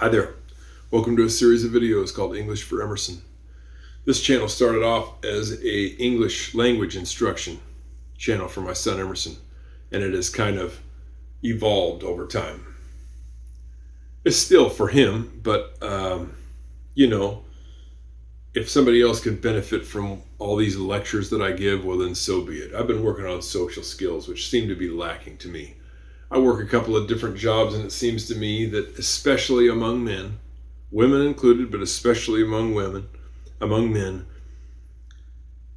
Hi there. Welcome to a series of videos called English for Emerson. This channel started off as a English language instruction channel for my son Emerson, and it has kind of evolved over time. It's still for him, but if somebody else could benefit from all these lectures that I give, well then so be it. I've been working on social skills, which seem to be lacking to me. I work a couple of different jobs, and it seems to me that especially among men, women included, but especially among men,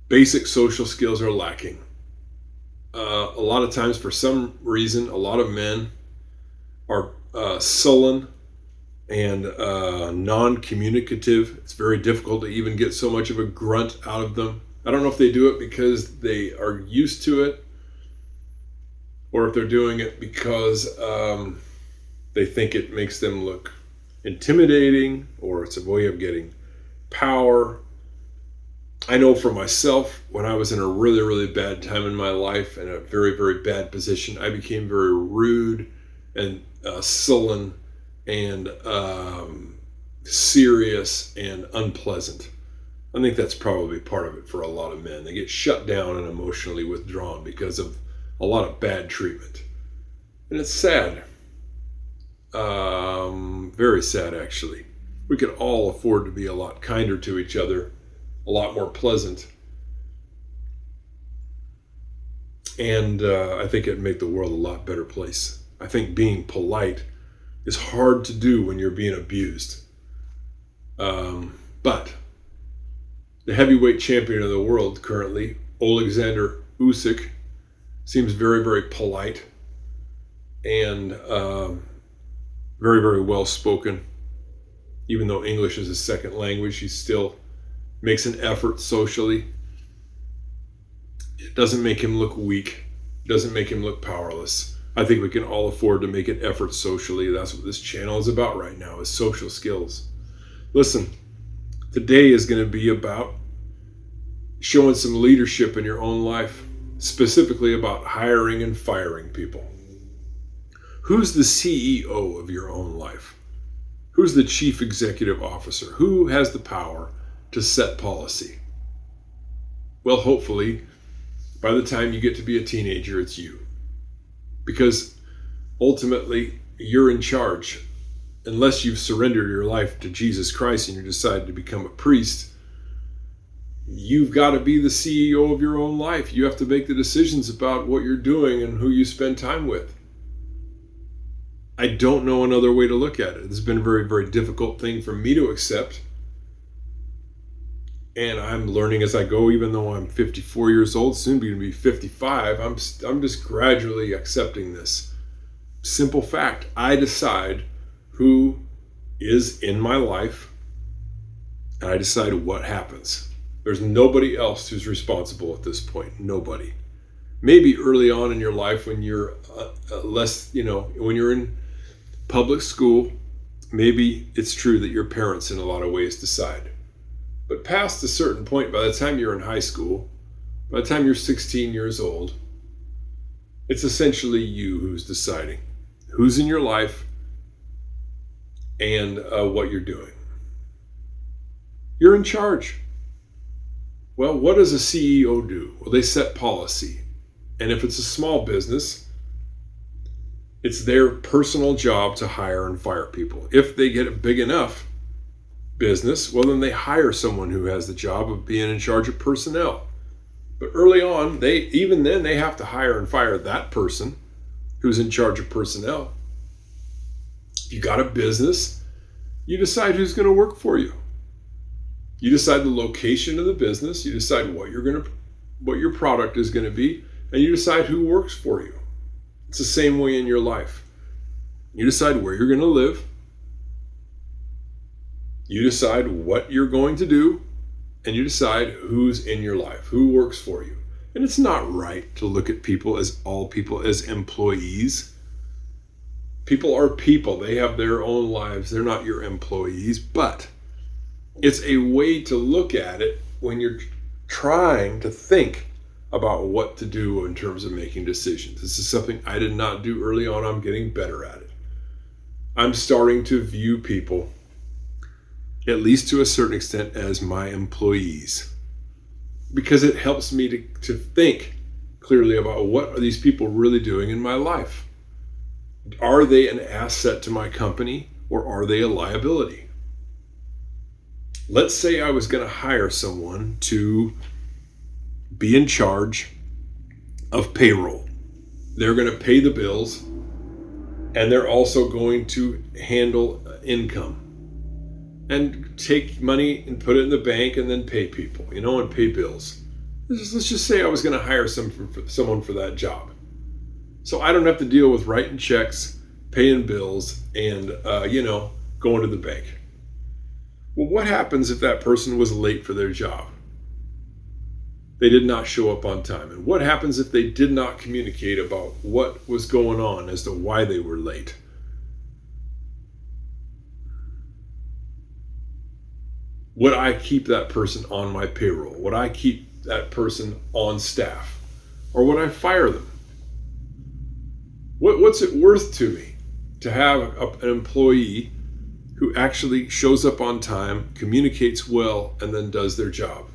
basic social skills are lacking. A lot of times, for some reason, a lot of men are sullen and non-communicative. It's very difficult to even get so much of a grunt out of them. I don't know if they do it because they are used to it, or if they're doing it because they think it makes them look intimidating, or it's a way of getting power. I know for myself, when I was in a really, really bad time in my life and a very, very bad position, I became very rude and sullen and serious and unpleasant. I think that's probably part of it for a lot of men. They get shut down and emotionally withdrawn because of a lot of bad treatment. And it's sad. Very sad, actually. We could all afford to be a lot kinder to each other, a lot more pleasant. And I think it'd make the world a lot better place. I think being polite is hard to do when you're being abused. But the heavyweight champion of the world currently, Alexander Usyk, seems very, very polite and very, very well spoken. Even though English is his second language, he still makes an effort socially. It doesn't make him look weak. It doesn't make him look powerless. I think we can all afford to make an effort socially. That's what this channel is about right now, is social skills. Listen, today is going to be about showing some leadership in your own life, specifically about hiring and firing people. Who's the CEO of your own life? Who's the chief executive officer? Who has the power to set policy? Well, hopefully, by the time you get to be a teenager, it's you. Because ultimately, you're in charge. Unless you've surrendered your life to Jesus Christ and you decide to become a priest, you've got to be the CEO of your own life. You have to make the decisions about what you're doing and who you spend time with. I don't know another way to look at it. It's been a very, very difficult thing for me to accept. And I'm learning as I go, even though I'm 54 years old, soon going to be 55. I'm just gradually accepting this simple fact. I decide who is in my life, and I decide what happens. There's nobody else who's responsible at this point. Nobody. Maybe early on in your life when you're when you're in public school, maybe it's true that your parents in a lot of ways decide. But past a certain point, by the time you're in high school, by the time you're 16 years old, it's essentially you who's deciding who's in your life and what you're doing. You're in charge. Well, what does a CEO do? Well, they set policy. And if it's a small business, it's their personal job to hire and fire people. If they get a big enough business, well, then they hire someone who has the job of being in charge of personnel. But early on, they have to hire and fire that person who's in charge of personnel. If you got a business, you decide who's going to work for you. You decide the location of the business, you decide what your product is going to be, and you decide who works for you. It's the same way in your life. You decide where you're going to live. You decide what you're going to do, and you decide who's in your life, who works for you. And it's not right to look at all people as employees. People are people. They have their own lives. They're not your employees, but it's a way to look at it when you're trying to think about what to do in terms of making decisions. This is something I did not do early on. I'm getting better at it. I'm starting to view people, at least to a certain extent, as my employees, because it helps me to think clearly about what are these people really doing in my life. Are they an asset to my company, or are they a liability? Let's say I was going to hire someone to be in charge of payroll. They're going to pay the bills, and they're also going to handle income and take money and put it in the bank and then pay people, and pay bills. Let's just say I was going to hire someone for that job. So I don't have to deal with writing checks, paying bills, and, going to the bank. Well, what happens if that person was late for their job? They did not show up on time. And what happens if they did not communicate about what was going on as to why they were late? Would I keep that person on my payroll? Would I keep that person on staff? Or would I fire them? What's it worth to me to have an employee who actually shows up on time, communicates well, and then does their job?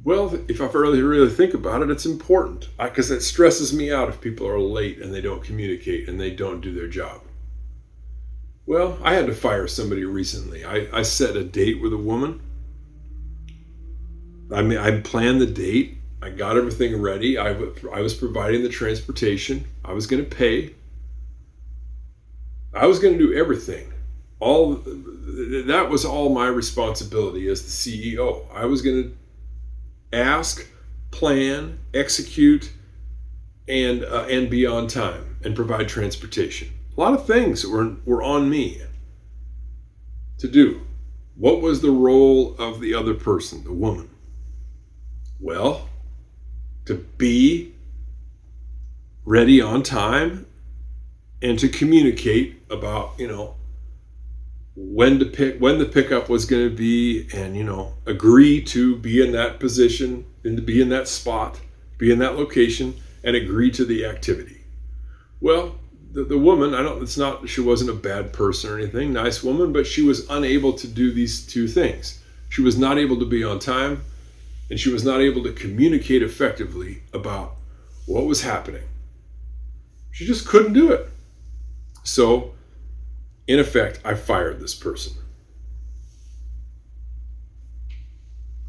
Well, if I really think about it, it's important, because it stresses me out if people are late and they don't communicate and they don't do their job. Well, I had to fire somebody recently. I set a date with a woman. I planned the date. I got everything ready. I was providing the transportation. I was going to pay. I was going to do everything. That was all my responsibility as the CEO. I was going to ask, plan, execute, and be on time and provide transportation. A lot of things were on me to do. What was the role of the other person, the woman? Well, to be ready on time and to communicate about, when the pickup was going to be, and, agree to be in that position and to be in that spot, be in that location, and agree to the activity. Well, the woman, she wasn't a bad person or anything, nice woman, but she was unable to do these two things. She was not able to be on time, and she was not able to communicate effectively about what was happening. She just couldn't do it. So, in effect, I fired this person.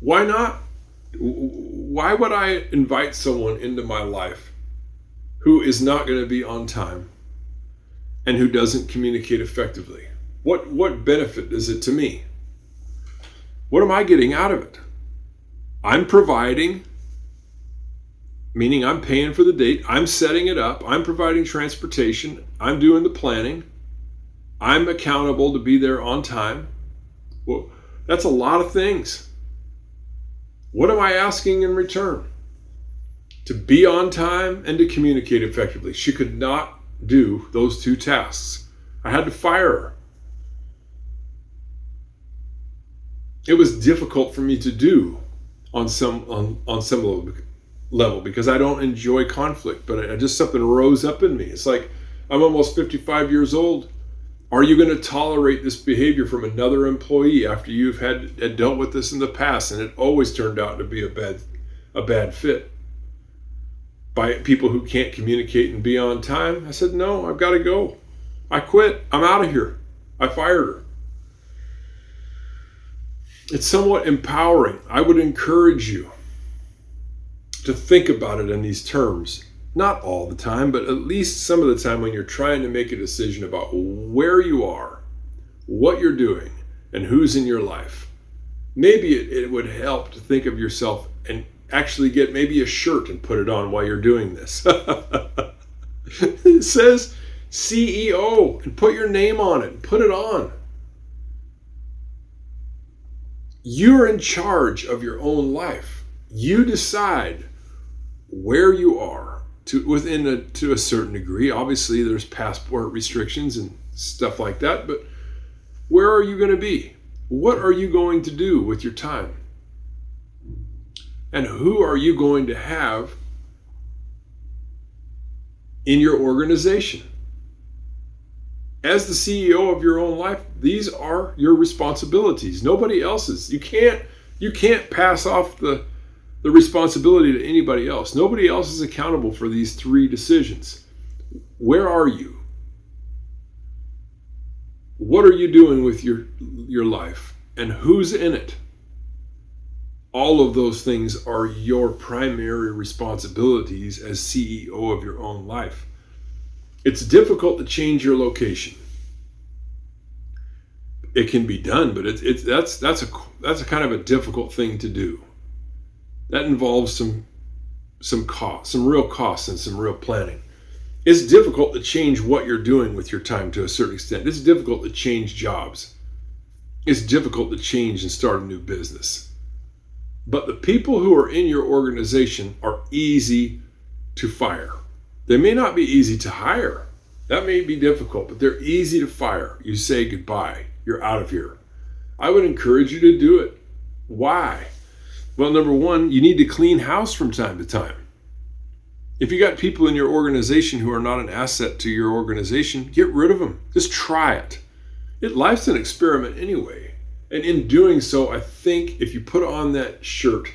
Why not? Why would I invite someone into my life who is not going to be on time and who doesn't communicate effectively? What benefit is it to me? What am I getting out of it? I'm providing, meaning I'm paying for the date, I'm setting it up, I'm providing transportation, I'm doing the planning, I'm accountable to be there on time. Well, that's a lot of things. What am I asking in return? To be on time and to communicate effectively. She could not do those two tasks. I had to fire her. It was difficult for me to do on some level because I don't enjoy conflict, but just something rose up in me. It's like, I'm almost 55 years old. Are you going to tolerate this behavior from another employee after you've had dealt with this in the past, and it always turned out to be a bad fit by people who can't communicate and be on time? I said, no, I've got to go. I quit. I'm out of here. I fired her. It's somewhat empowering. I would encourage you to think about it in these terms. Not all the time, but at least some of the time when you're trying to make a decision about where you are, what you're doing, and who's in your life. Maybe it would help to think of yourself and actually get maybe a shirt and put it on while you're doing this. It says CEO, and put your name on it and put it on. You're in charge of your own life. You decide where you are to a certain degree. Obviously, there's passport restrictions and stuff like that, but where are you going to be? What are you going to do with your time? And who are you going to have in your organization? As the CEO of your own life, these are your responsibilities, nobody else's. You can't pass off the responsibility to anybody else. Nobody else is accountable for these 3 decisions. Where are you? What are you doing with your life? And who's in it? All of those things are your primary responsibilities as CEO of your own life. It's difficult to change your location. It can be done, but that's a kind of a difficult thing to do. That involves some cost, some real costs, and some real planning. It's difficult to change what you're doing with your time to a certain extent. It's difficult to change jobs. It's difficult to change and start a new business. But the people who are in your organization are easy to fire. They may not be easy to hire. That may be difficult, but they're easy to fire. You say goodbye. You're out of here. I would encourage you to do it. Why? Well, number 1, you need to clean house from time to time. If you got people in your organization who are not an asset to your organization, get rid of them. Just try it. Life's an experiment anyway. And in doing so, I think if you put on that shirt,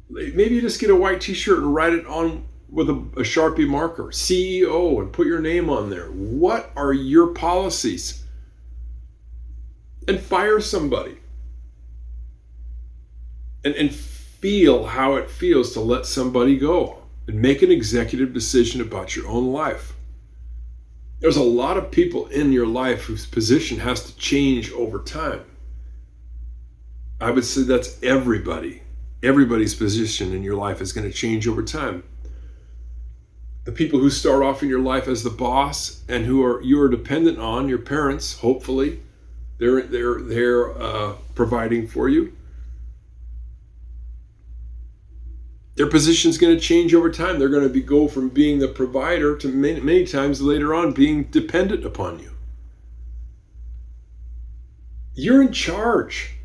maybe you just get a white t-shirt and write it on with a Sharpie marker, CEO, and put your name on there. What are your policies? And fire somebody. And feel how it feels to let somebody go. And make an executive decision about your own life. There's a lot of people in your life whose position has to change over time. I would say that's everybody. Everybody's position in your life is going to change over time. The people who start off in your life as the boss and who you are dependent on, your parents, hopefully, they're providing for you. Their position is going to change over time. They're going to go from being the provider to many times later on being dependent upon you. You're in charge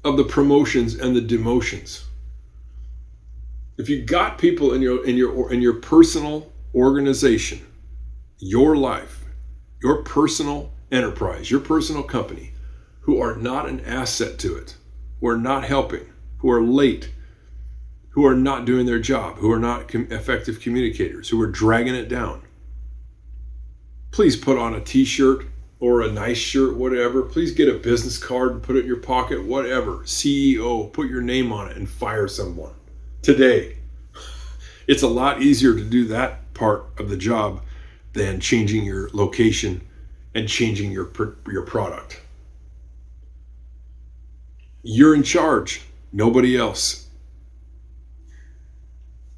of the promotions and the demotions. If you got people in your personal organization, your life, your personal enterprise, your personal company, who are not an asset to it, who are not helping, who are late, who are not doing their job, who are not effective communicators, who are dragging it down. Please put on a t-shirt or a nice shirt, whatever. Please get a business card and put it in your pocket, whatever. CEO, put your name on it and fire someone today. It's a lot easier to do that part of the job than changing your location and changing your product. You're in charge, nobody else.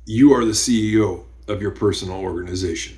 You are the CEO of your personal organization.